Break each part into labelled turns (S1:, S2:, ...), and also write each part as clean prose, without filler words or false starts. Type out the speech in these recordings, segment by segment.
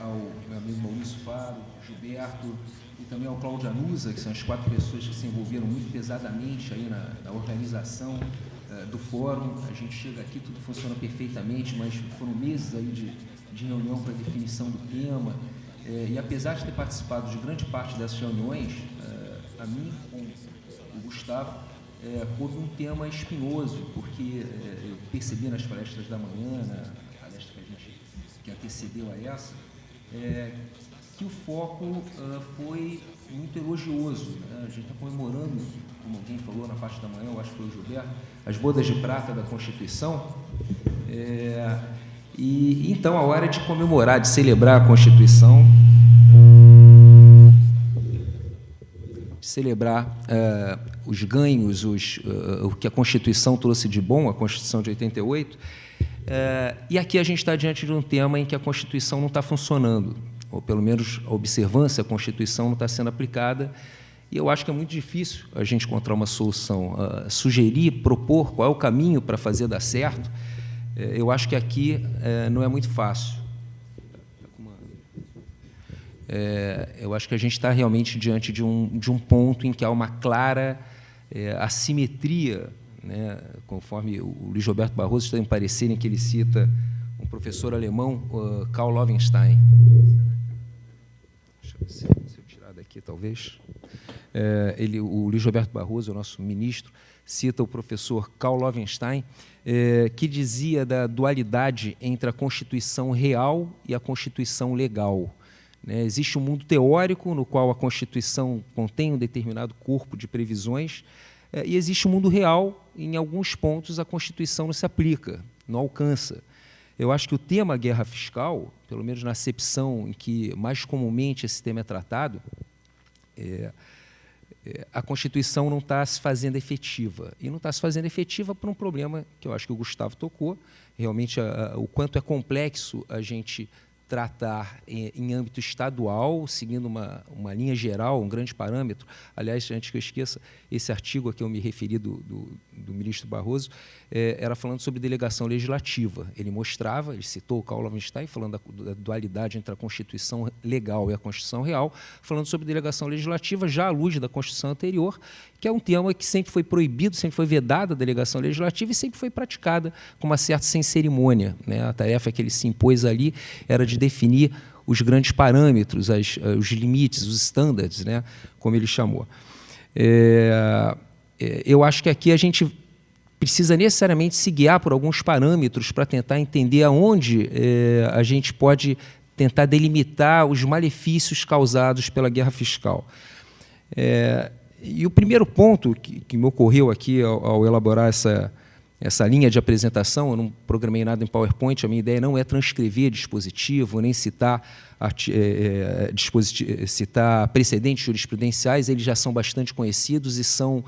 S1: ao meu amigo Maurício Faro, Gilberto, e também ao Cláudio Anusa, que são as 4 pessoas que se envolveram muito pesadamente aí na organização do fórum. A gente chega aqui, tudo funciona perfeitamente, mas foram meses aí de reunião para definição do tema, e apesar de ter participado de grande parte dessas reuniões, a mim, com o Gustavo, houve um tema espinhoso, porque eu percebi nas palestras da manhã, na palestra que antecedeu a essa, que o foco foi muito elogioso, né? A gente está comemorando, como alguém falou na parte da manhã, eu acho que foi o Gilberto, as bodas de prata da Constituição, e então a hora de comemorar, de celebrar a Constituição, celebrar os ganhos, o que a Constituição trouxe de bom, a Constituição de 88, e aqui a gente está diante de um tema em que a Constituição não está funcionando, ou pelo menos a observância da Constituição não está sendo aplicada, e eu acho que é muito difícil a gente encontrar uma solução, sugerir, propor qual é o caminho para fazer dar certo. Eu acho que aqui não é muito fácil. Eu acho que a gente está realmente diante de um ponto em que há uma clara assimetria, né, conforme o Luiz Roberto Barroso está em parecer em que ele cita um professor alemão, Karl Loewenstein. Se eu tirar daqui, talvez. O Luiz Roberto Barroso, o nosso ministro, cita o professor Karl Loewenstein, que dizia da dualidade entre a Constituição real e a Constituição legal. Existe um mundo teórico no qual a Constituição contém um determinado corpo de previsões, e existe um mundo real, em alguns pontos a Constituição não se aplica, não alcança. Eu acho que o tema guerra fiscal, pelo menos na acepção em que mais comumente esse tema é tratado, a Constituição não está se fazendo efetiva. E não está se fazendo efetiva por um problema que eu acho que o Gustavo tocou, realmente o quanto é complexo a gente tratar em âmbito estadual, seguindo uma linha geral, um grande parâmetro. Aliás, antes que eu esqueça, esse artigo a que eu me referi do ministro Barroso era falando sobre delegação legislativa. Ele citou o Karl Loewenstein, falando da dualidade entre a Constituição legal e a Constituição real, falando sobre delegação legislativa, já à luz da Constituição anterior, que é um tema que sempre foi proibido, sempre foi vedada a delegação legislativa e sempre foi praticada com uma certa sem cerimônia, né? A tarefa que ele se impôs ali era de definir os grandes parâmetros, os limites, os standards, né? Como ele chamou. Eu acho que aqui a gente precisa necessariamente se guiar por alguns parâmetros para tentar entender aonde a gente pode tentar delimitar os malefícios causados pela guerra fiscal. E o primeiro ponto que me ocorreu aqui ao elaborar essa linha de apresentação, eu não programei nada em PowerPoint, a minha ideia não é transcrever dispositivo, nem citar precedentes jurisprudenciais, eles já são bastante conhecidos e são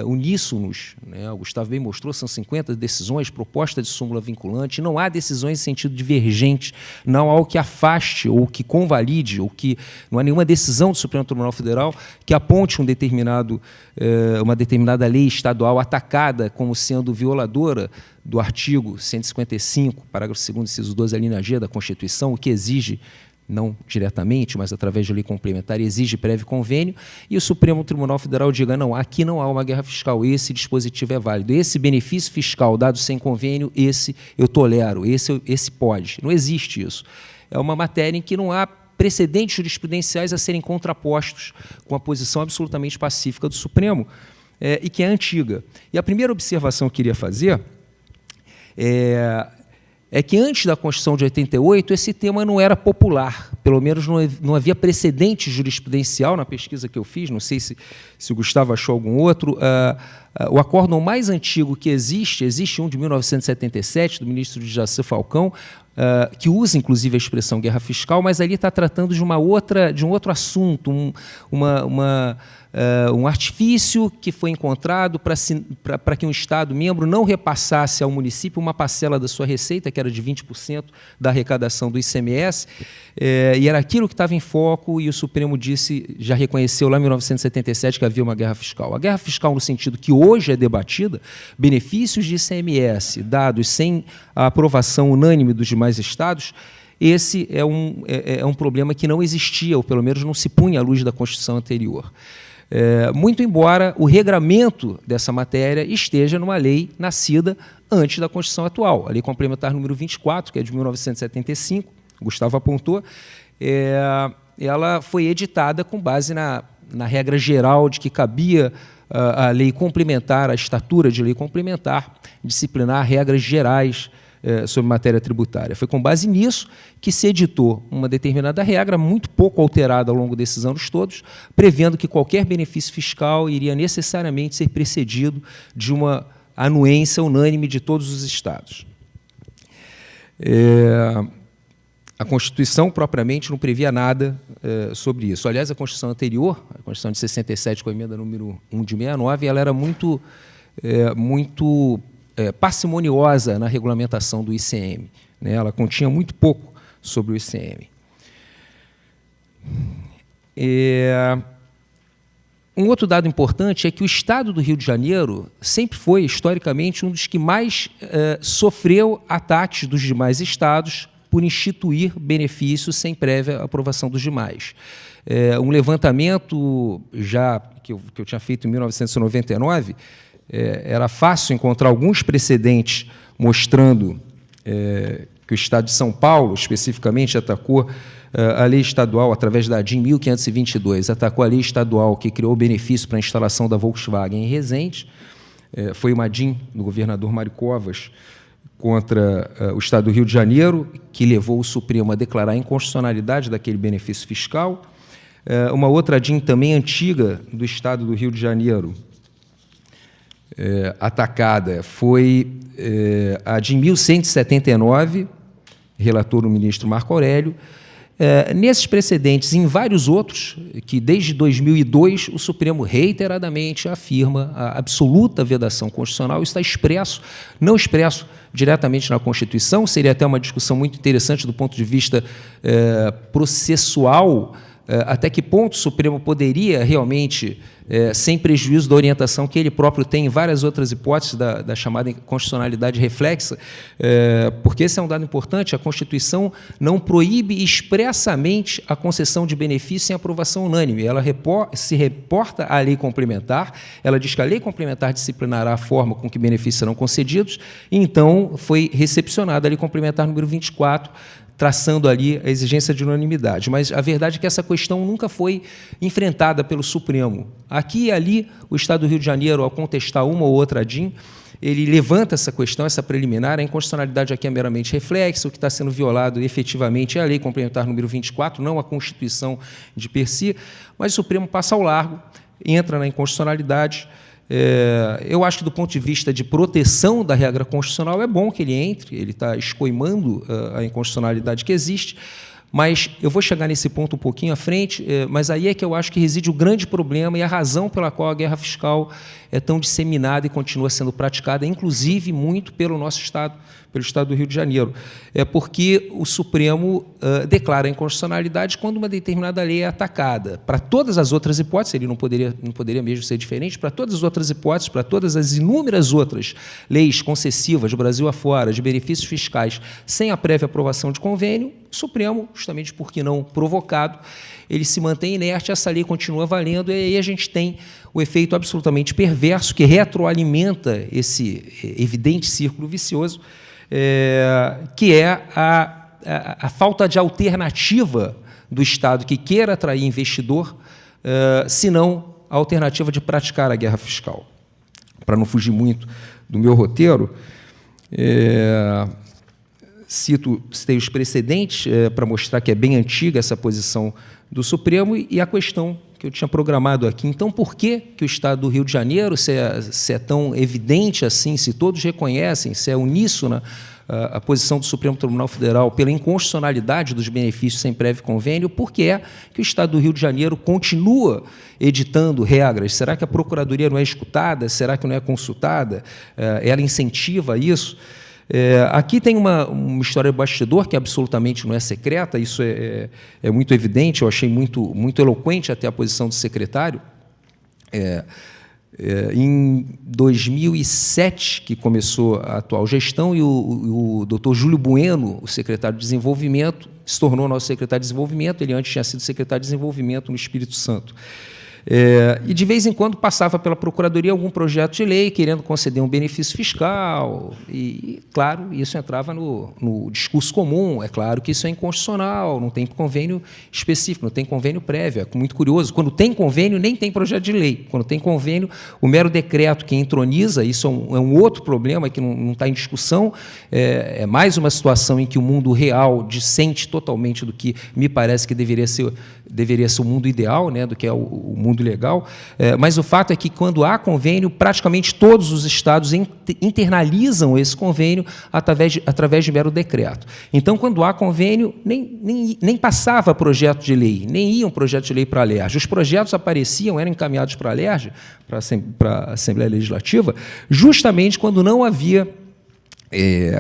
S1: uníssonos, né? O Gustavo bem mostrou, são 50 decisões, proposta de súmula vinculante, não há decisões em sentido divergente, não há o que afaste ou que convalide, ou que não há nenhuma decisão do Supremo Tribunal Federal que aponte uma determinada lei estadual atacada como sendo violadora do artigo 155, parágrafo 2º, inciso 12, a linha G da Constituição, o que exige, não diretamente, mas através de lei complementar, exige prévio convênio, e o Supremo Tribunal Federal diga, não, aqui não há uma guerra fiscal, esse dispositivo é válido, esse benefício fiscal dado sem convênio, esse eu tolero, esse pode. Não existe isso. É uma matéria em que não há precedentes jurisprudenciais a serem contrapostos com a posição absolutamente pacífica do Supremo, e que é antiga. E a primeira observação que eu queria fazer é que antes da Constituição de 88, esse tema não era popular, pelo menos não havia precedente jurisprudencial na pesquisa que eu fiz, não sei se o Gustavo achou algum outro. O acórdão mais antigo que existe um de 1977, do ministro Jaci Falcão, que usa, inclusive, a expressão guerra fiscal, mas ali está tratando de um outro assunto, um artifício que foi encontrado para que um Estado-membro não repassasse ao município uma parcela da sua receita, que era de 20% da arrecadação do ICMS, e era aquilo que estava em foco, e o Supremo já reconheceu lá em 1977 que havia uma guerra fiscal. A guerra fiscal, no sentido que hoje é debatida, benefícios de ICMS dados sem a aprovação unânime dos demais Estados, esse é um problema que não existia, ou pelo menos não se punha à luz da Constituição anterior. Muito embora o regramento dessa matéria esteja numa lei nascida antes da Constituição atual, a Lei Complementar número 24, que é de 1975, Gustavo apontou, ela foi editada com base na regra geral de que cabia a lei complementar, a estatura de lei complementar, disciplinar regras gerais sobre matéria tributária. Foi com base nisso que se editou uma determinada regra, muito pouco alterada ao longo desses anos todos, prevendo que qualquer benefício fiscal iria necessariamente ser precedido de uma anuência unânime de todos os estados. A Constituição, propriamente, não previa nada sobre isso. Aliás, a Constituição anterior, a Constituição de 67, com a emenda número 1 de 69, ela era muito parcimoniosa na regulamentação do ICM, né? Ela continha muito pouco sobre o ICM. Um outro dado importante é que o Estado do Rio de Janeiro sempre foi, historicamente, um dos que mais sofreu ataques dos demais estados por instituir benefícios sem prévia aprovação dos demais. Um levantamento que eu tinha feito em 1999, era fácil encontrar alguns precedentes mostrando que o Estado de São Paulo, especificamente, atacou a lei estadual, através da DIN 1522, atacou a lei estadual que criou o benefício para a instalação da Volkswagen em Resende. Foi uma DIN do governador Mário Covas contra o Estado do Rio de Janeiro, que levou o Supremo a declarar a inconstitucionalidade daquele benefício fiscal. Uma outra DIN também antiga do Estado do Rio de Janeiro, atacada, foi a DIN 1179, relator o ministro Marco Aurélio. Nesses precedentes e em vários outros, que desde 2002 o Supremo reiteradamente afirma a absoluta vedação constitucional, isso está expresso, não expresso diretamente na Constituição, seria até uma discussão muito interessante do ponto de vista processual, até que ponto o Supremo poderia realmente, sem prejuízo da orientação que ele próprio tem em várias outras hipóteses da chamada constitucionalidade reflexa, porque esse é um dado importante, a Constituição não proíbe expressamente a concessão de benefício sem aprovação unânime, ela se reporta à lei complementar, ela diz que a lei complementar disciplinará a forma com que benefícios serão concedidos, e então foi recepcionada a lei complementar número 24, traçando ali a exigência de unanimidade. Mas a verdade é que essa questão nunca foi enfrentada pelo Supremo. Aqui e ali, o Estado do Rio de Janeiro, ao contestar uma ou outra DIN, ele levanta essa questão, essa preliminar, a inconstitucionalidade aqui é meramente reflexo, o que está sendo violado efetivamente é a lei complementar número 24, não a Constituição de per si, mas o Supremo passa ao largo, entra na inconstitucionalidade. Eu acho que, do ponto de vista de proteção da regra constitucional, é bom que ele entre, ele está escoimando a inconstitucionalidade que existe, mas eu vou chegar nesse ponto um pouquinho à frente, mas aí é que eu acho que reside o grande problema e a razão pela qual a guerra fiscal é tão disseminada e continua sendo praticada, inclusive muito pelo nosso Estado, pelo Estado do Rio de Janeiro. É porque o Supremo declara a inconstitucionalidade quando uma determinada lei é atacada. Para todas as outras hipóteses, ele não poderia mesmo ser diferente, para todas as outras hipóteses, para todas as inúmeras outras leis concessivas do Brasil afora, de benefícios fiscais, sem a prévia aprovação de convênio, o Supremo, justamente porque não provocado, ele se mantém inerte, essa lei continua valendo, e aí a gente tem o efeito absolutamente perverso que retroalimenta esse evidente círculo vicioso, que é a falta de alternativa do Estado que queira atrair investidor, senão a alternativa de praticar a guerra fiscal. Para não fugir muito do meu roteiro, citei os precedentes para mostrar que é bem antiga essa posição do Supremo e a questão que eu tinha programado aqui. Então, por que o Estado do Rio de Janeiro, se é tão evidente assim, se todos reconhecem, se é uníssona a posição do Supremo Tribunal Federal pela inconstitucionalidade dos benefícios sem prévio convênio, por que é que o Estado do Rio de Janeiro continua editando regras? Será que a Procuradoria não é escutada? Será que não é consultada? Ela incentiva isso? Aqui tem uma história de bastidor que absolutamente não é secreta, isso é muito evidente, eu achei muito eloquente até a posição do secretário. Em 2007, que começou a atual gestão, e o doutor Júlio Bueno, o secretário de Desenvolvimento, se tornou nosso secretário de Desenvolvimento. Ele antes tinha sido secretário de Desenvolvimento no Espírito Santo. E, de vez em quando, passava pela Procuradoria algum projeto de lei querendo conceder um benefício fiscal. E claro, isso entrava no discurso comum. É claro que isso é inconstitucional, não tem convênio específico, não tem convênio prévio. É muito curioso. Quando tem convênio, nem tem projeto de lei. Quando tem convênio, o mero decreto que entroniza, isso é um outro problema que não está em discussão. É mais uma situação em que o mundo real dissente totalmente do que me parece que deveria ser o mundo ideal, né, do que é o mundo legal, mas o fato é que, quando há convênio, praticamente todos os estados internalizam esse convênio através de mero decreto. Então, quando há convênio, nem passava projeto de lei, nem ia um projeto de lei para a LERJ. Os projetos apareciam, eram encaminhados para a LERJ, para a Assembleia Legislativa, justamente quando não havia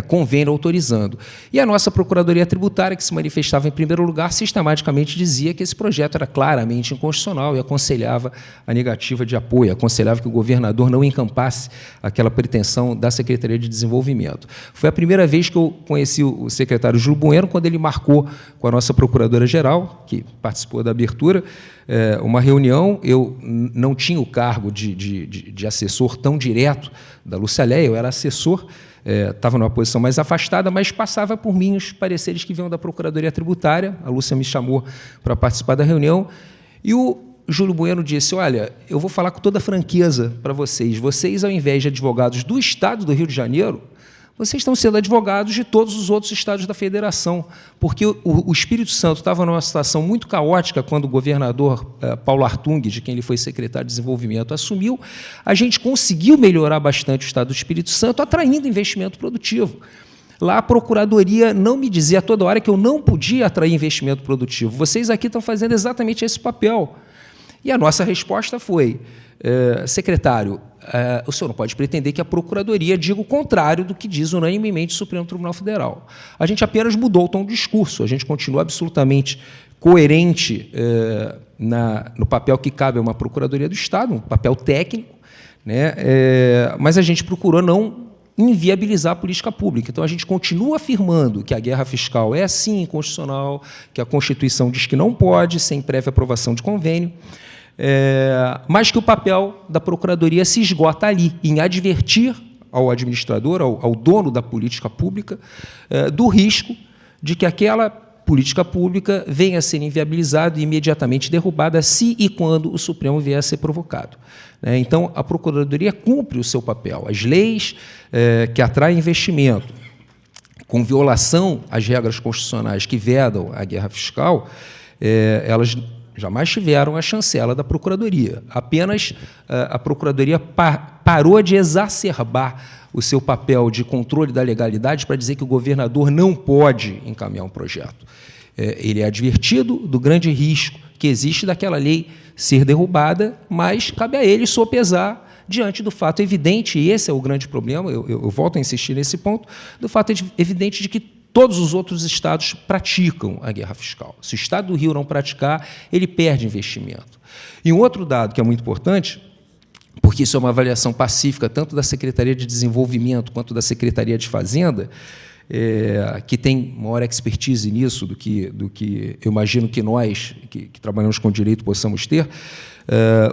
S1: convênio autorizando. E a nossa Procuradoria Tributária, que se manifestava em primeiro lugar, sistematicamente dizia que esse projeto era claramente inconstitucional e aconselhava a negativa de apoio, aconselhava que o governador não encampasse aquela pretensão da Secretaria de Desenvolvimento. Foi a primeira vez que eu conheci o secretário Júlio Bueno, quando ele marcou com a nossa Procuradora-Geral, que participou da abertura, uma reunião. Eu não tinha o cargo de assessor tão direto da Lúcia Léia, eu era assessor, estava numa posição mais afastada, mas passava por mim os pareceres que vinham da Procuradoria Tributária. A Lúcia me chamou para participar da reunião, e o Júlio Bueno disse: olha, eu vou falar com toda franqueza para vocês, ao invés de advogados do Estado do Rio de Janeiro, vocês estão sendo advogados de todos os outros estados da federação, porque o Espírito Santo estava numa situação muito caótica quando o governador Paulo Artung, de quem ele foi secretário de Desenvolvimento, assumiu. A gente conseguiu melhorar bastante o estado do Espírito Santo, atraindo investimento produtivo. Lá, a Procuradoria não me dizia toda hora que eu não podia atrair investimento produtivo. Vocês aqui estão fazendo exatamente esse papel. E a nossa resposta foi: secretário, o senhor não pode pretender que a Procuradoria diga o contrário do que diz unanimemente o Supremo Tribunal Federal. A gente apenas mudou o tom do discurso, a gente continua absolutamente coerente no papel que cabe a uma Procuradoria do Estado, um papel técnico, né, mas a gente procurou não inviabilizar a política pública. Então, a gente continua afirmando que a guerra fiscal é, sim, inconstitucional, que a Constituição diz que não pode, sem prévia aprovação de convênio, mas que o papel da Procuradoria se esgota ali, em advertir ao administrador, ao dono da política pública, do risco de que aquela política pública venha a ser inviabilizada e imediatamente derrubada se e quando o Supremo vier a ser provocado. Então, a Procuradoria cumpre o seu papel. As leis que atraem investimento, com violação às regras constitucionais que vedam a guerra fiscal, elas jamais tiveram a chancela da Procuradoria. Apenas a Procuradoria parou de exacerbar o seu papel de controle da legalidade para dizer que o governador não pode encaminhar um projeto. Ele é advertido do grande risco que existe daquela lei ser derrubada, mas cabe a ele sopesar diante do fato evidente, e esse é o grande problema, eu volto a insistir nesse ponto, do fato evidente de que todos os outros estados praticam a guerra fiscal. Se o Estado do Rio não praticar, ele perde investimento. E um outro dado que é muito importante, porque isso é uma avaliação pacífica tanto da Secretaria de Desenvolvimento quanto da Secretaria de Fazenda, que tem maior expertise nisso do que eu imagino que nós, que trabalhamos com direito, possamos ter.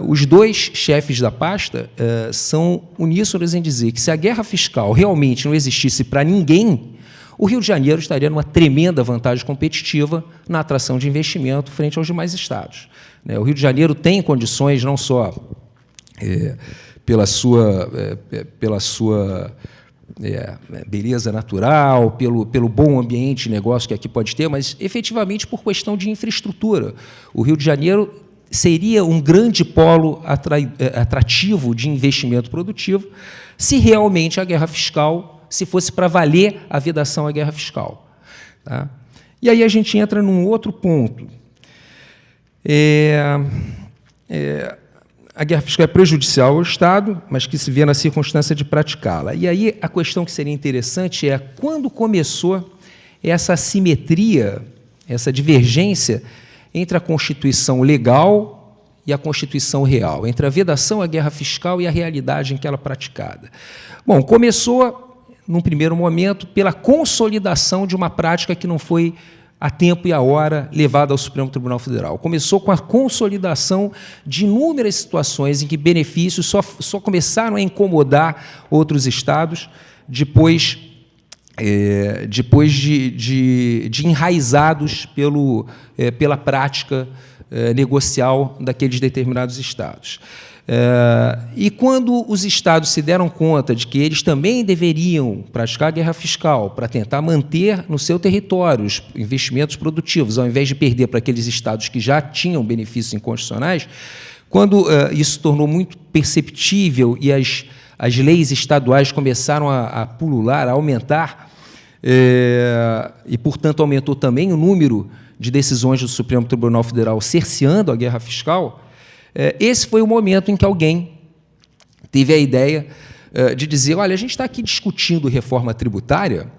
S1: Os dois chefes da pasta são uníssonos em dizer que, se a guerra fiscal realmente não existisse para ninguém, o Rio de Janeiro estaria numa tremenda vantagem competitiva na atração de investimento frente aos demais estados. O Rio de Janeiro tem condições, não só pela sua beleza natural, pelo bom ambiente de negócio que aqui pode ter, mas, efetivamente, por questão de infraestrutura. O Rio de Janeiro seria um grande polo atrativo de investimento produtivo se realmente a guerra fiscal, se fosse para valer a vedação à guerra fiscal. Tá? E aí a gente entra num outro ponto. A guerra fiscal é prejudicial ao Estado, mas que se vê na circunstância de praticá-la. E aí a questão que seria interessante é quando começou essa assimetria, essa divergência entre a Constituição legal e a Constituição real, entre a vedação, a guerra fiscal e a realidade em que ela é praticada. Bom, começou, num primeiro momento, pela consolidação de uma prática que não foi a tempo e a hora levada ao Supremo Tribunal Federal. Começou com a consolidação de inúmeras situações em que benefícios só começaram a incomodar outros estados depois de enraizados pela prática negocial daqueles determinados estados. E quando os estados se deram conta de que eles também deveriam praticar guerra fiscal para tentar manter no seu território os investimentos produtivos, ao invés de perder para aqueles estados que já tinham benefícios inconstitucionais, quando isso se tornou muito perceptível e as leis estaduais começaram a pulular, a aumentar, e, portanto, aumentou também o número de decisões do Supremo Tribunal Federal cerceando a guerra fiscal, esse foi o momento em que alguém teve a ideia de dizer, olha, a gente está aqui discutindo reforma tributária,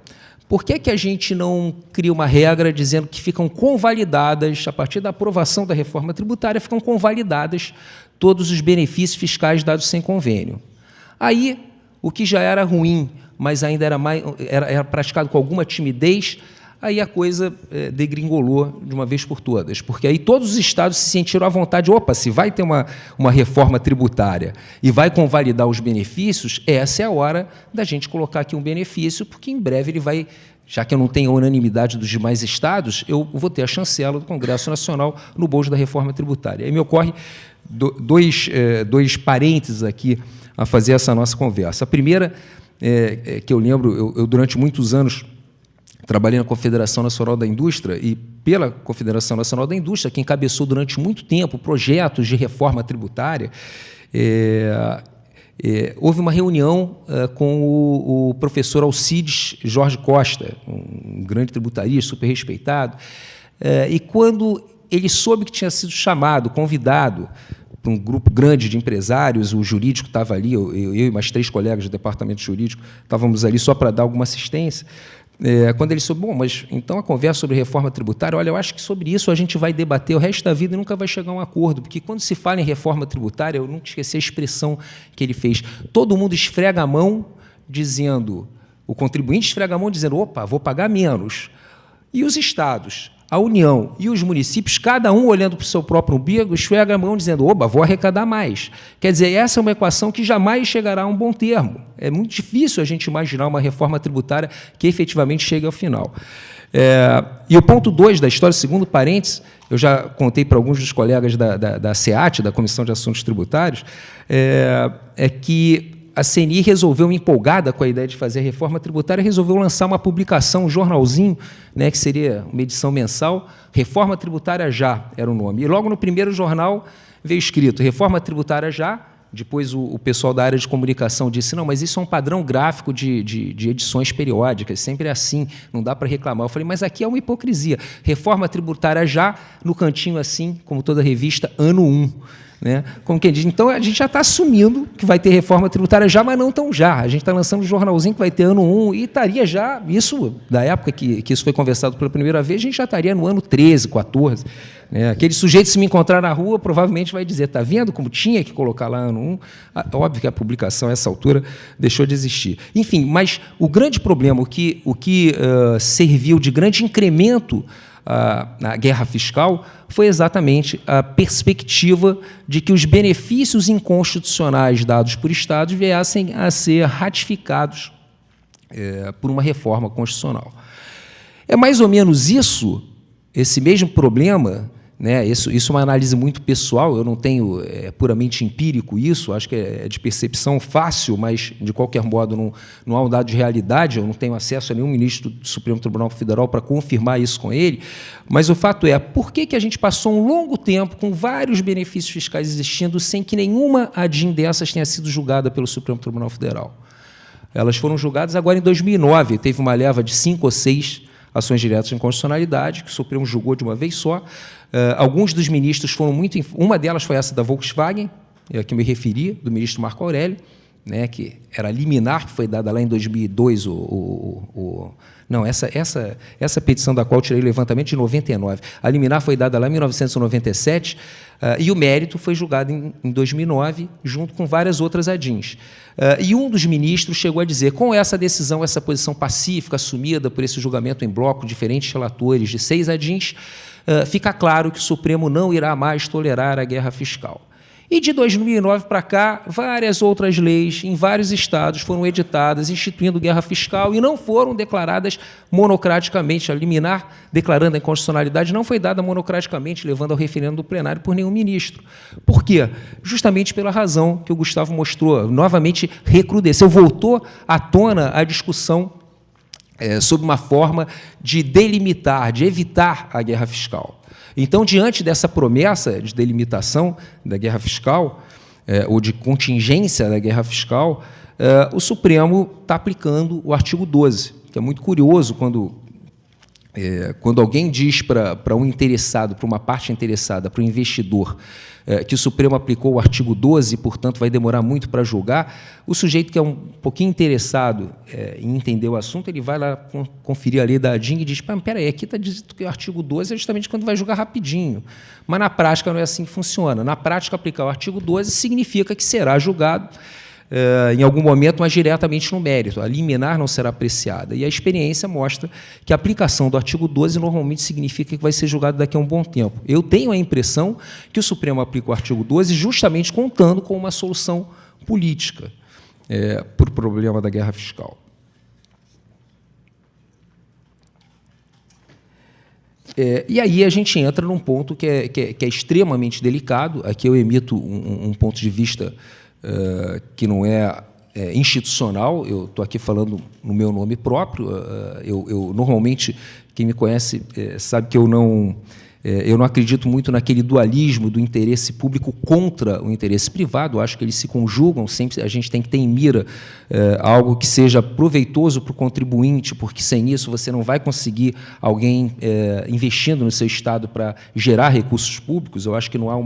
S1: por que a gente não cria uma regra dizendo que ficam convalidadas, a partir da aprovação da reforma tributária, ficam convalidadas todos os benefícios fiscais dados sem convênio? Aí, o que já era ruim, mas ainda era praticado com alguma timidez, aí a coisa degringolou de uma vez por todas, porque aí todos os estados se sentiram à vontade, opa, se vai ter uma reforma tributária e vai convalidar os benefícios, essa é a hora da gente colocar aqui um benefício, porque em breve ele vai, já que eu não tenho a unanimidade dos demais estados, eu vou ter a chancela do Congresso Nacional no bojo da reforma tributária. Aí me ocorre dois parênteses aqui a fazer essa nossa conversa. A primeira, que eu lembro, eu durante muitos anos trabalhei na Confederação Nacional da Indústria e, pela Confederação Nacional da Indústria, que encabeçou durante muito tempo projetos de reforma tributária, houve uma reunião com o professor Alcides Jorge Costa, um grande tributarista, super respeitado, e quando ele soube que tinha sido chamado, convidado, para um grupo grande de empresários, o jurídico estava ali, eu e mais 3 colegas do departamento jurídico, estávamos ali só para dar alguma assistência, quando ele soube, bom, mas então a conversa sobre reforma tributária, olha, eu acho que sobre isso a gente vai debater o resto da vida e nunca vai chegar a um acordo, porque quando se fala em reforma tributária, eu nunca esqueci a expressão que ele fez, todo mundo esfrega a mão dizendo, o contribuinte esfrega a mão dizendo, opa, vou pagar menos. E os estados, a União e os municípios, cada um olhando para o seu próprio umbigo, esfrega a mão dizendo, oba, vou arrecadar mais. Quer dizer, essa é uma equação que jamais chegará a um bom termo. É muito difícil a gente imaginar uma reforma tributária que efetivamente chegue ao final. E o ponto 2 da história, segundo parênteses, eu já contei para alguns dos colegas da SEAT, da Comissão de Assuntos Tributários, é que a CNI resolveu, empolgada com a ideia de fazer a reforma tributária, resolveu lançar uma publicação, um jornalzinho, né, que seria uma edição mensal, Reforma Tributária Já era o nome. E logo no primeiro jornal veio escrito Reforma Tributária Já, depois o pessoal da área de comunicação disse, não, mas isso é um padrão gráfico de edições periódicas, sempre é assim, não dá para reclamar. Eu falei, mas aqui é uma hipocrisia. Reforma Tributária Já, no cantinho assim, como toda revista, ano 1. Né? Como quem diz, então a gente já está assumindo que vai ter reforma tributária já, mas não tão já. A gente está lançando um jornalzinho que vai ter ano 1 e estaria já, isso, da época que isso foi conversado pela primeira vez, a gente já estaria no ano 13, 14. Né? Aquele sujeito, se me encontrar na rua, provavelmente vai dizer, está vendo como tinha que colocar lá ano 1? Óbvio que a publicação, a essa altura, deixou de existir. Enfim, mas o grande problema, o que serviu de grande incremento a guerra fiscal foi exatamente a perspectiva de que os benefícios inconstitucionais dados por estados viessem a ser ratificados por uma reforma constitucional. É mais ou menos isso, esse mesmo problema, né, isso é uma análise muito pessoal, eu não tenho puramente empírico isso, acho que é de percepção fácil, mas, de qualquer modo, não há um dado de realidade, eu não tenho acesso a nenhum ministro do Supremo Tribunal Federal para confirmar isso com ele, mas o fato é, por que a gente passou um longo tempo com vários benefícios fiscais existindo sem que nenhuma ADIM dessas tenha sido julgada pelo Supremo Tribunal Federal? Elas foram julgadas agora em 2009, teve uma leva de 5 ou 6 ações diretas de inconstitucionalidade, que o Supremo julgou de uma vez só. Alguns dos ministros foram muito... Uma delas foi essa da Volkswagen, a que me referi, do ministro Marco Aurélio, né, que era liminar, que foi dada lá em 2002, Não, essa petição da qual eu tirei o levantamento de 99. A liminar foi dada lá em 1997 e o mérito foi julgado em 2009, junto com várias outras ADINs. E um dos ministros chegou a dizer, com essa decisão, essa posição pacífica assumida por esse julgamento em bloco, diferentes relatores de 6 ADINs, fica claro que o Supremo não irá mais tolerar a guerra fiscal. E de 2009 para cá, várias outras leis em vários estados foram editadas instituindo guerra fiscal e não foram declaradas monocraticamente. A liminar declarando a inconstitucionalidade não foi dada monocraticamente, levando ao referendo do plenário por nenhum ministro. Por quê? Justamente pela razão que o Gustavo mostrou. Novamente recrudesceu, voltou à tona a discussão sob uma forma de delimitar, de evitar a guerra fiscal. Então, diante dessa promessa de delimitação da guerra fiscal, ou de contingência da guerra fiscal, o Supremo está aplicando o artigo 12, que é muito curioso quando alguém diz para um interessado, para uma parte interessada, para o investidor, que o Supremo aplicou o artigo 12 e, portanto, vai demorar muito para julgar, o sujeito que é um pouquinho interessado em entender o assunto, ele vai lá conferir a lei da ADIN e diz, espera aí, aqui está dizendo que o artigo 12 é justamente quando vai julgar rapidinho. Mas, na prática, não é assim que funciona. Na prática, aplicar o artigo 12 significa que será julgado em algum momento, mas diretamente no mérito. A liminar não será apreciada. E a experiência mostra que a aplicação do artigo 12 normalmente significa que vai ser julgado daqui a um bom tempo. Eu tenho a impressão que o Supremo aplica o artigo 12 justamente contando com uma solução política para o problema da guerra fiscal. E aí a gente entra num ponto que é extremamente delicado. Aqui eu emito um ponto de vista que não é institucional, eu estou aqui falando no meu nome próprio. Eu normalmente, quem me conhece sabe que eu não acredito muito naquele dualismo do interesse público contra o interesse privado. Eu acho que eles se conjugam, sempre a gente tem que ter em mira algo que seja proveitoso para o contribuinte, porque sem isso você não vai conseguir alguém investindo no seu Estado para gerar recursos públicos. Eu acho que não há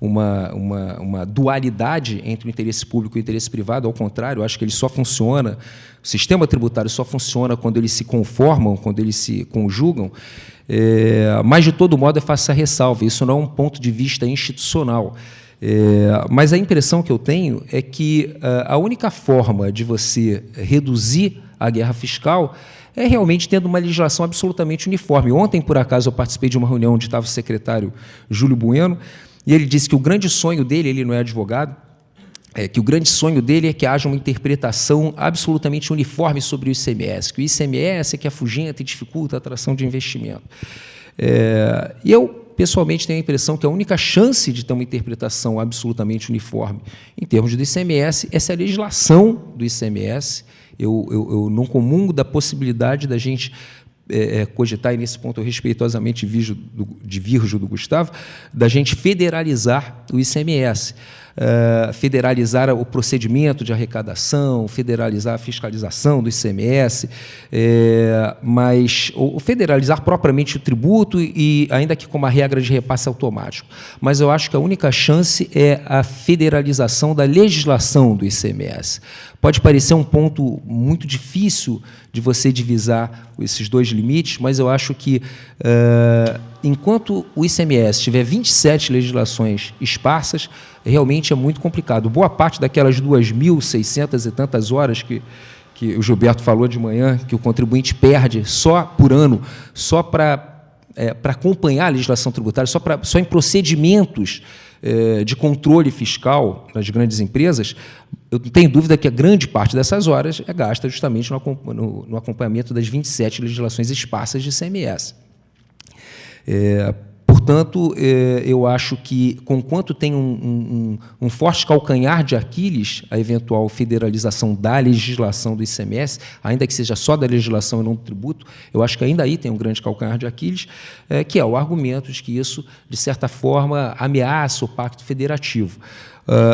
S1: uma dualidade entre o interesse público e o interesse privado, ao contrário, eu acho que ele só funciona, o sistema tributário só funciona quando eles se conformam, quando eles se conjugam, mas, de todo modo, eu faço essa ressalva, isso não é um ponto de vista institucional, mas a impressão que eu tenho é que a única forma de você reduzir a guerra fiscal é realmente tendo uma legislação absolutamente uniforme. Ontem, por acaso, eu participei de uma reunião onde estava o secretário Júlio Bueno, e ele disse que o grande sonho dele, ele não é advogado, que o grande sonho dele é que haja uma interpretação absolutamente uniforme sobre o ICMS, que o ICMS é que afugenta e dificulta a atração de investimento. E eu, pessoalmente, tenho a impressão que a única chance de ter uma interpretação absolutamente uniforme em termos do ICMS é se a legislação do ICMS, eu não comungo da possibilidade da gente cogitar, e nesse ponto eu respeitosamente divirjo do Gustavo, da gente federalizar o ICMS, federalizar o procedimento de arrecadação, federalizar a fiscalização do ICMS, ou federalizar propriamente o tributo, e ainda que com uma regra de repasse automático. Mas eu acho que a única chance é a federalização da legislação do ICMS. Pode parecer um ponto muito difícil de você divisar esses dois limites, mas eu acho que, enquanto o ICMS tiver 27 legislações esparsas, realmente é muito complicado. Boa parte daquelas 2.600 e tantas horas que o Gilberto falou de manhã, que o contribuinte perde só por ano, só para acompanhar a legislação tributária, só em procedimentos de controle fiscal nas grandes empresas, eu não tenho dúvida que a grande parte dessas horas é gasta justamente no acompanhamento das 27 legislações esparsas de ICMS. Portanto, eu acho que, conquanto tem um forte calcanhar de Aquiles, a eventual federalização da legislação do ICMS, ainda que seja só da legislação e não do tributo, eu acho que ainda aí tem um grande calcanhar de Aquiles, que é o argumento de que isso, de certa forma, ameaça o pacto federativo.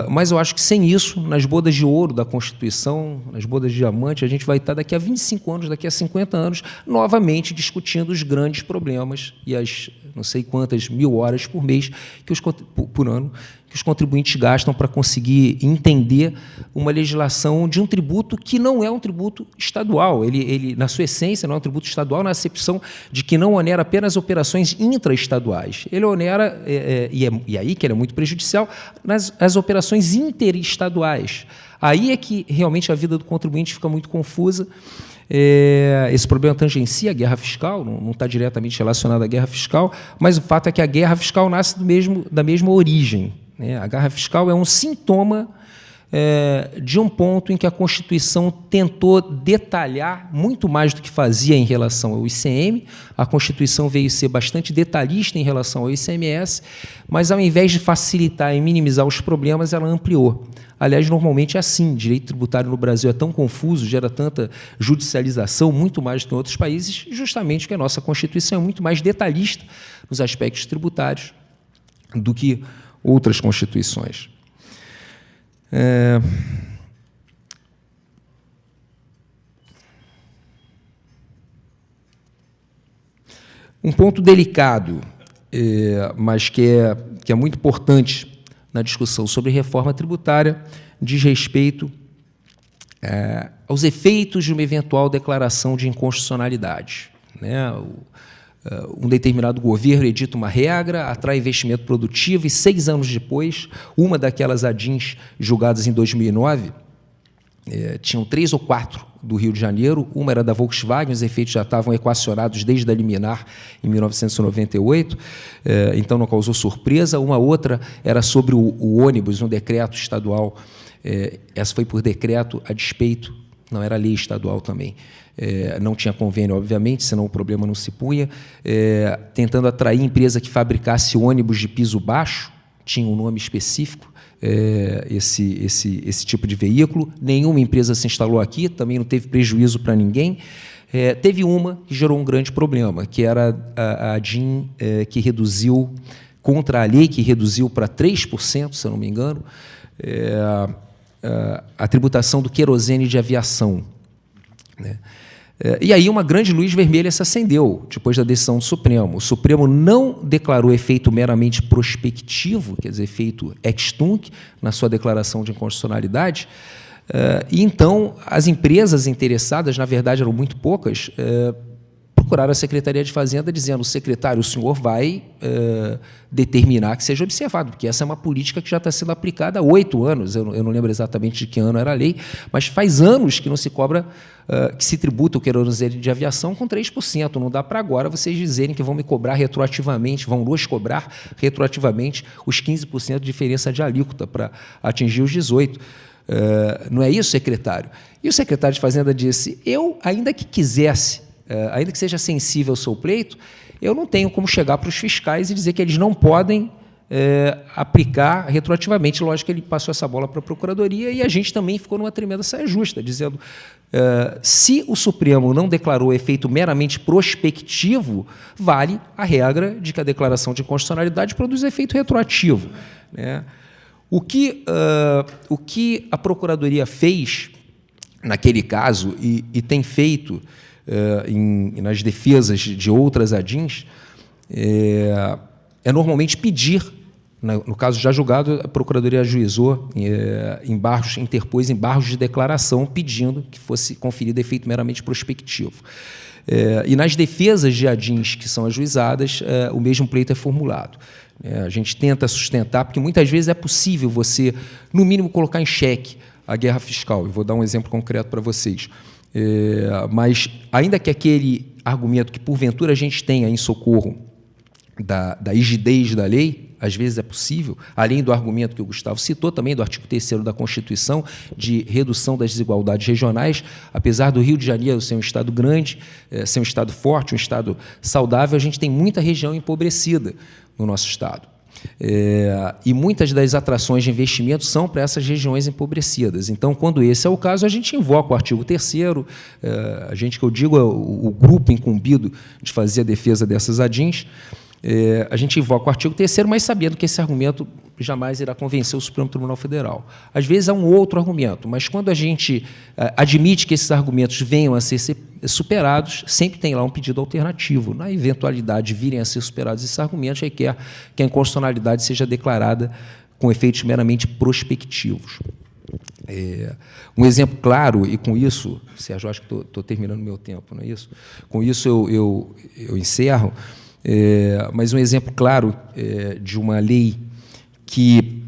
S1: Mas eu acho que, sem isso, nas bodas de ouro da Constituição, nas bodas de diamante, a gente vai estar daqui a 25 anos, daqui a 50 anos, novamente discutindo os grandes problemas e as não sei quantas mil horas por mês, por ano, que os contribuintes gastam para conseguir entender uma legislação de um tributo que não é um tributo estadual. Ele, na sua essência, não é um tributo estadual, na acepção de que não onera apenas operações intraestaduais. Ele onera, e aí que ele é muito prejudicial, as operações interestaduais. Aí é que realmente a vida do contribuinte fica muito confusa. Esse problema tangencia a guerra fiscal, não está diretamente relacionado à guerra fiscal, mas o fato é que a guerra fiscal nasce da mesma origem. A guerra fiscal é um sintoma de um ponto em que a Constituição tentou detalhar muito mais do que fazia em relação ao ICM. A Constituição veio ser bastante detalhista em relação ao ICMS, mas, ao invés de facilitar e minimizar os problemas, ela ampliou. Aliás, normalmente é assim. Direito tributário no Brasil é tão confuso, gera tanta judicialização, muito mais do que em outros países, justamente porque a nossa Constituição é muito mais detalhista nos aspectos tributários do que outras constituições. Um ponto delicado, mas que é muito importante na discussão sobre reforma tributária, diz respeito aos efeitos de uma eventual declaração de inconstitucionalidade. Um determinado governo edita uma regra, atrai investimento produtivo e, 6 anos depois, uma daquelas ADINs julgadas em 2009, tinham 3 ou 4 do Rio de Janeiro, uma era da Volkswagen, os efeitos já estavam equacionados desde a liminar em 1998, então não causou surpresa. Uma outra era sobre o ônibus, um decreto estadual, essa foi por decreto a despeito, não era lei estadual também. Não tinha convênio, obviamente, senão o problema não se punha, tentando atrair empresa que fabricasse ônibus de piso baixo, tinha um nome específico, esse tipo de veículo. Nenhuma empresa se instalou aqui, também não teve prejuízo para ninguém. Teve uma que gerou um grande problema, que era a ADIN que reduziu, contra a lei, que reduziu para 3%, se eu não me engano, a tributação do querosene de aviação. E aí uma grande luz vermelha se acendeu, depois da decisão do Supremo. O Supremo não declarou efeito meramente prospectivo, quer dizer, efeito ex tunc, na sua declaração de inconstitucionalidade, e então as empresas interessadas, na verdade eram muito poucas, procuraram a Secretaria de Fazenda dizendo: secretário, o senhor vai determinar que seja observado, porque essa é uma política que já está sendo aplicada há 8 anos, eu não lembro exatamente de que ano era a lei, mas faz anos que não se cobra, que se tributa o querosene de aviação com 3%. Não dá para agora vocês dizerem que vão me cobrar retroativamente, vão nos cobrar retroativamente os 15% de diferença de alíquota para atingir os 18%. Não é isso, secretário? E o secretário de Fazenda disse: eu, ainda que quisesse, ainda que seja sensível ao seu pleito, eu não tenho como chegar para os fiscais e dizer que eles não podem aplicar retroativamente. Lógico que ele passou essa bola para a Procuradoria e a gente também ficou numa tremenda saia justa, dizendo: se o Supremo não declarou efeito meramente prospectivo, vale a regra de que a declaração de inconstitucionalidade produz efeito retroativo. O que a Procuradoria fez naquele caso e tem feito nas defesas de outras ADINs, normalmente pedir, no caso já julgado, a Procuradoria ajuizou interpôs embargos de declaração pedindo que fosse conferido efeito meramente prospectivo. E nas defesas de ADINs que são ajuizadas, o mesmo pleito é formulado. A gente tenta sustentar, porque muitas vezes é possível você, no mínimo, colocar em xeque a guerra fiscal. Eu vou dar um exemplo concreto para vocês. Mas, ainda que aquele argumento que, porventura, a gente tenha em socorro da rigidez da lei, às vezes é possível, além do argumento que o Gustavo citou, também do artigo 3º da Constituição, de redução das desigualdades regionais. Apesar do Rio de Janeiro ser um estado grande, ser um estado forte, um estado saudável, a gente tem muita região empobrecida no nosso estado. E muitas das atrações de investimento são para essas regiões empobrecidas. Então, quando esse é o caso, a gente invoca o artigo 3º, a gente, que eu digo, é o grupo incumbido de fazer a defesa dessas ADINs, a gente invoca o artigo 3º, mas sabendo que esse argumento jamais irá convencer o Supremo Tribunal Federal. Às vezes há um outro argumento, mas quando a gente admite que esses argumentos venham a ser superados, sempre tem lá um pedido alternativo. Na eventualidade de virem a ser superados esses argumentos, requer que a inconstitucionalidade seja declarada com efeitos meramente prospectivos. Um exemplo claro, e com isso, Sérgio, acho que estou terminando o meu tempo, não é isso? Com isso eu encerro, mas um exemplo claro de uma lei que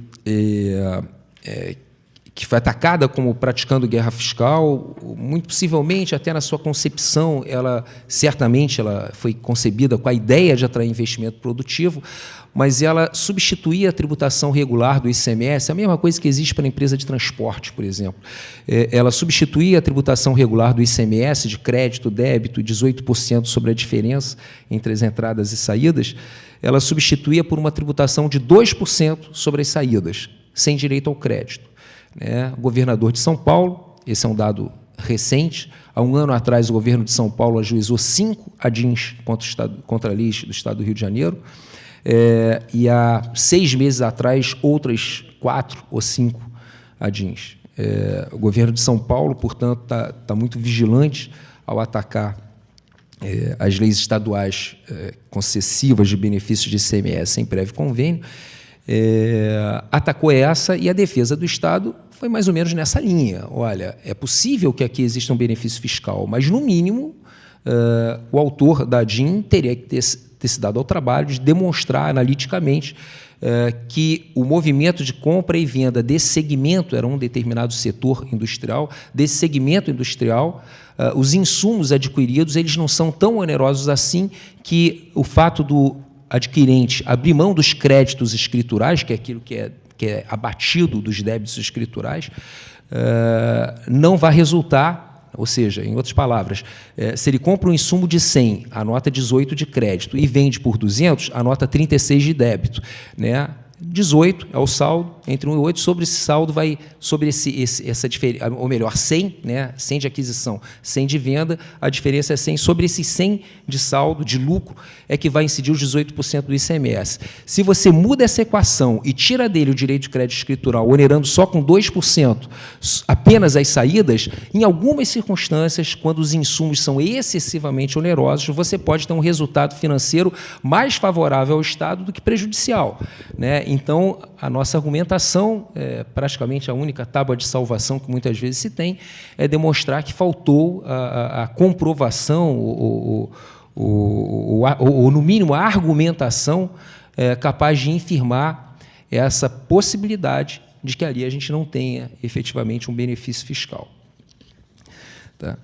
S1: foi atacada como praticando guerra fiscal, muito possivelmente, até na sua concepção, certamente ela foi concebida com a ideia de atrair investimento produtivo, mas ela substituía a tributação regular do ICMS, a mesma coisa que existe para a empresa de transporte, por exemplo. Ela substituía a tributação regular do ICMS de crédito, débito, 18% sobre a diferença entre as entradas e saídas, ela substituía por uma tributação de 2% sobre as saídas, sem direito ao crédito. O governador de São Paulo, esse é um dado recente, há um ano atrás o governo de São Paulo ajuizou 5 ADINs contra a lei do Estado do Rio de Janeiro, e há 6 meses atrás outras 4 ou 5 ADINs. O governo de São Paulo, portanto, está muito vigilante ao atacar as leis estaduais concessivas de benefícios de ICMS sem prévio convênio, atacou essa, e a defesa do Estado foi mais ou menos nessa linha. Olha, é possível que aqui exista um benefício fiscal, mas, no mínimo, o autor da ADIM teria que ter se dado ao trabalho de demonstrar analiticamente que o movimento de compra e venda desse segmento, era um determinado setor industrial, desse segmento industrial, os insumos adquiridos eles não são tão onerosos assim que o fato do adquirente abrir mão dos créditos escriturais, que é aquilo que é abatido dos débitos escriturais, não vai resultar. Ou seja, em outras palavras, se ele compra um insumo de 100, anota 18 de crédito, e vende por 200, anota 36 de débito. 18 é o saldo, entre 1 e 8, sobre esse saldo vai, sobre essa diferença, ou melhor, 100, 100 de aquisição, 100 de venda, a diferença é 100, sobre esses 100 de saldo, de lucro, é que vai incidir os 18% do ICMS. Se você muda essa equação e tira dele o direito de crédito escritural, onerando só com 2% apenas as saídas, em algumas circunstâncias, quando os insumos são excessivamente onerosos, você pode ter um resultado financeiro mais favorável ao Estado do que prejudicial. Então, a nossa argumentação, praticamente a única tábua de salvação que muitas vezes se tem, é demonstrar que faltou a comprovação, ou, no mínimo, a argumentação capaz de infirmar essa possibilidade de que ali a gente não tenha, efetivamente, um benefício fiscal. Tá?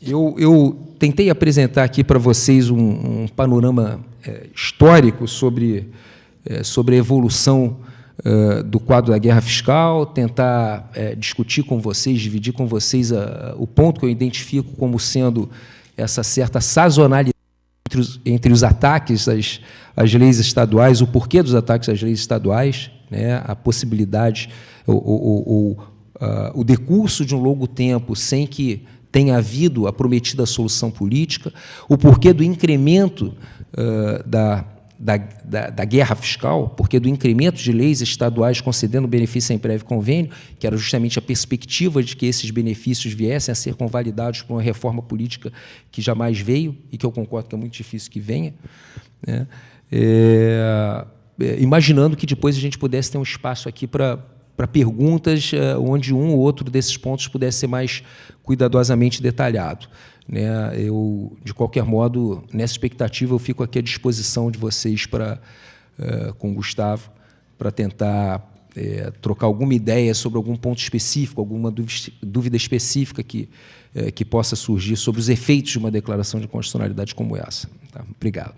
S1: Eu tentei apresentar aqui para vocês um panorama histórico sobre a evolução do quadro da guerra fiscal, tentar discutir com vocês, dividir com vocês o ponto que eu identifico como sendo essa certa sazonalidade entre os ataques às leis estaduais, o porquê dos ataques às leis estaduais, a possibilidade, o decurso de um longo tempo sem que tenha havido a prometida solução política, o porquê do incremento da guerra fiscal, porque do incremento de leis estaduais concedendo benefício em prévio convênio, que era justamente a perspectiva de que esses benefícios viessem a ser convalidados por uma reforma política que jamais veio, e que eu concordo que é muito difícil que venha, imaginando que depois a gente pudesse ter um espaço aqui para perguntas onde um ou outro desses pontos pudesse ser mais cuidadosamente detalhado. Eu, de qualquer modo, nessa expectativa, eu fico aqui à disposição de vocês com o Gustavo, para tentar trocar alguma ideia sobre algum ponto específico, alguma dúvida específica que possa surgir sobre os efeitos de uma declaração de constitucionalidade como essa. Tá? Obrigado.